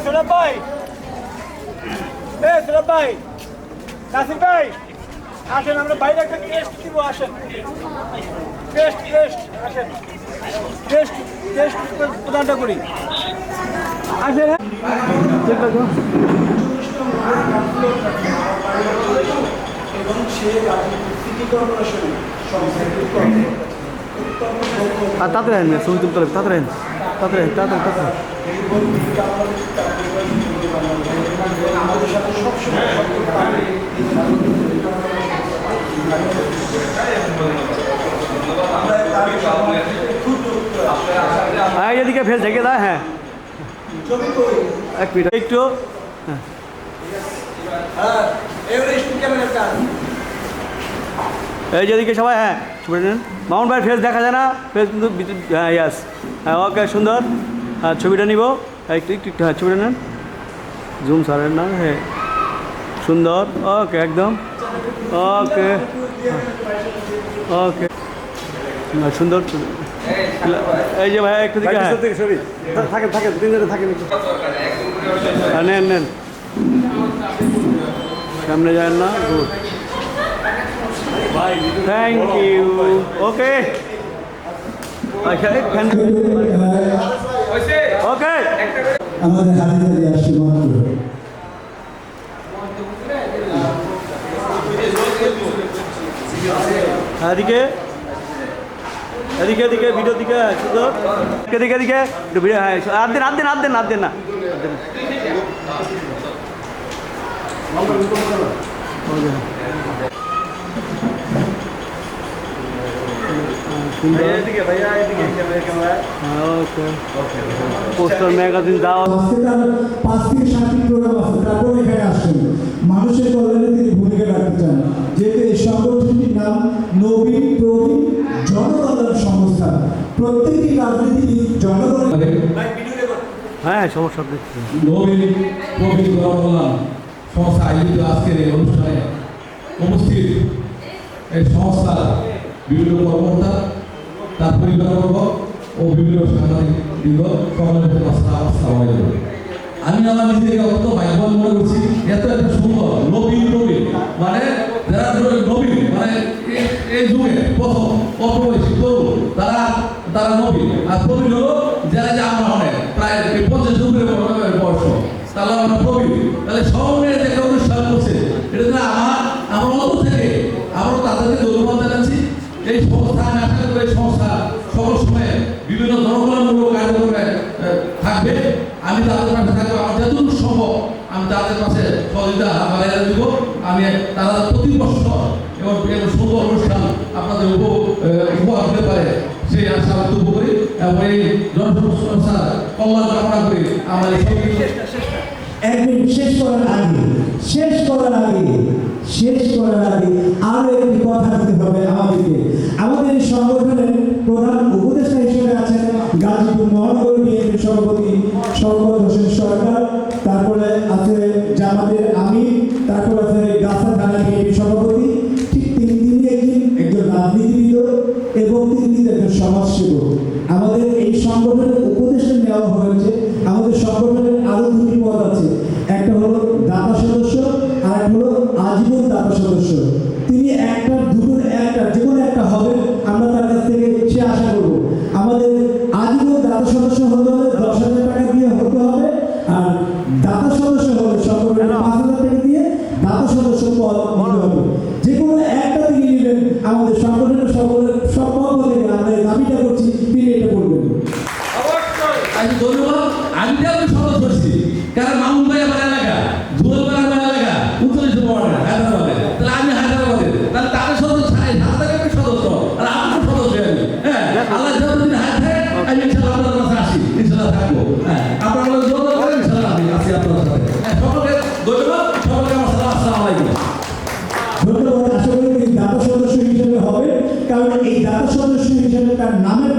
সোনাব ভাই, সোনাব ভাই, নাসির ভাই, আসেন আমরা বাইরে একটা টেস্ট দিব, আসেন টেস্ট আসেন টেস্ট প্রদানটা করি, আসেন। এবং সে সিটি কর্পোরেশনের তাড়াতাড়ি আন ছবি তুলতে হবে, তাড়াতাড়ি আমাদের সাথে সবসময় হ্যাঁ এদিকে ফেস ঢেকে দেয়। হ্যাঁ এক মিনিট একটু। এই যেদিকে সবাই, হ্যাঁ ছবি নেন। মামুন ভাইয়ের ফেস দেখা যায় না, ফেস কিন্তু হ্যাঁ ইয়াস, হ্যাঁ ওকে সুন্দর। হ্যাঁ ছবিটা নিব, একটু হ্যাঁ ছবিটা নেন, জুম সারের না, হ্যাঁ সুন্দর, ওকে একদম ওকে ওকে সুন্দর। এই যে ভাই একটু দিকে থাকেন তিনজনে থাকেন, নেন সামনে যায় না, গুড থ্যাংক ইউ ওকে ওকে। আমাদের হাজিরা আসছে মাত্র। এদিকে ভিডিও দিকে সুন্দর, এদিকে ভিডিও, হ্যাঁ আর দেন না। পোস্টার ম্যাগাজিন দাও। আজকে তার 5 থেকে 7টি প্রোগ্রাম আছে, তারপর এখানে আসছেন। মানুষের কল্যাণে তিনি ভূমিকা রাখতে চান, যেহেতু এই সংগঠনটির নাম নবীন প্রবীণ জনকল্যাণ সংস্থা। প্রত্যেকটি রাজনীতিবিদ জনগণের হ্যাঁ সমস্যা দেখছি। নবীন প্রবীণ জনকল্যাণ সংস্থা আয়োজিত আজকের এই অনুষ্ঠানে উপস্থিত এই সংস্থার বিভিন্ন কর্মকর্তা, তার পরিবারবর্গ ও বিভিন্ন সাংবাদিক বৃন্দ সকলের আমি আমার নিজেকে অত্যন্ত ভাগ্যবান মনে করছি। এত একটা সুন্দর নবীন প্রবীণ, মানে যারা নবীন, মানে এই যুগে প্রথম অল্পবয়সী তরুণ, তারা নবীন। আর প্রবীণ হলো যারা যে আমরা অনেক প্রায় 50 যুগের বয়স, তাহলে আমরা প্রবীণ। তাহলে সবাই একটা অনুষ্ঠান করছে, এটা আমার অন্তর থেকে আমরা তাদেরকে ধন্যবাদ জানাচ্ছি। এই সংস্থা আমি আশা করি এই সংস্থা সকল সময়ে বিভিন্ন জনকল্যাণমূলক কার্যক্রমে থাকবে। আমি তাদের পাশে থাকবো, আমার যতটুকু সম্ভব আমি তাদের পাশে সহযোগিতা বাড়াই দিব। আমি তারা প্রতি বছর এবং সুন্দর অনুষ্ঠান আপনাদের উপহার দিতে পারে সেই আশা ব্যক্ত করি এবং এই জনসংস্থা কল্যাণ কামনা করি। আমার এই একদিন শেষ করার আগে আরো একটি কথা দিতে হবে আমাদেরকে। আমাদের এই সংগঠনের প্রধান উপদেষ্টা হিসেবে আছেন গাজীপুর মহানগর বিএনপির সভাপতি শওকত হোসেন সরকার, তারপরে আছে জামাতের আমির, তারপর আছে গাছা থানা বিএনপির সভাপতি। ঠিক তিনি একজন রাজনীতিবিদ এবং তিনি একজন সমাজসেবক। আমাদের এই সংগঠনের উপদেষ্টা নেওয়া হয়েছে। আমাদের সংগঠনের আরো 2টি পদ আছে, একটা হলো দাতা সদস্য আর একটা হলো আজীবন দাতা সদস্য। তিনি দুটোর একটা যে কোনো একটা হবে, আমরা তার কাছ থেকে সে আশা করব। আমাদের আজীবন দাতা সদস্য হতে হলে 10,000 টাকা দিয়ে হতে হবে, আর দাতা সদস্য হলে সংগঠনের 5,000 টাকা দিয়ে দাতা সদস্য পদ নিতে হবে। যে কোনো একটা তিনি নেবেন, আমাদের সংগঠনের সব পক্ষ থেকে আমরা দাবিটা করছি তিনি এটা করবেন। ধন্যবাদ। আমি সদস্য হচ্ছি, কারণ মামুন ভাই আমার এলাকা, ধুল ভাই আমার এলাকা, উত্তরীশ পড়া হায়দ্রাবাদে। তাহলে আমি হায়দ্রাবাদে, তাহলে তাদের সদস্য আমি সদস্য, আর আমার সদস্য আমি। হ্যাঁ আল্লাহ যদি হাত থাকে আমি ইনশাআল্লাহ আপনাদের কাছে আসি, ইনশাআল্লাহ থাকবো। হ্যাঁ আপনারা যোগাযোগ করেন, ইনশাআল্লাহ আমি আসি আপনাদের সাথে। সকলকে ধন্যবাদ, সকলকে আমার সালাম, আসসালামু আলাইকুম। ধন্যবাদ। আশা করি দাতা সদস্য হিসেবে হবে, কারণ এই দাতা সদস্য হিসেবে তার নামের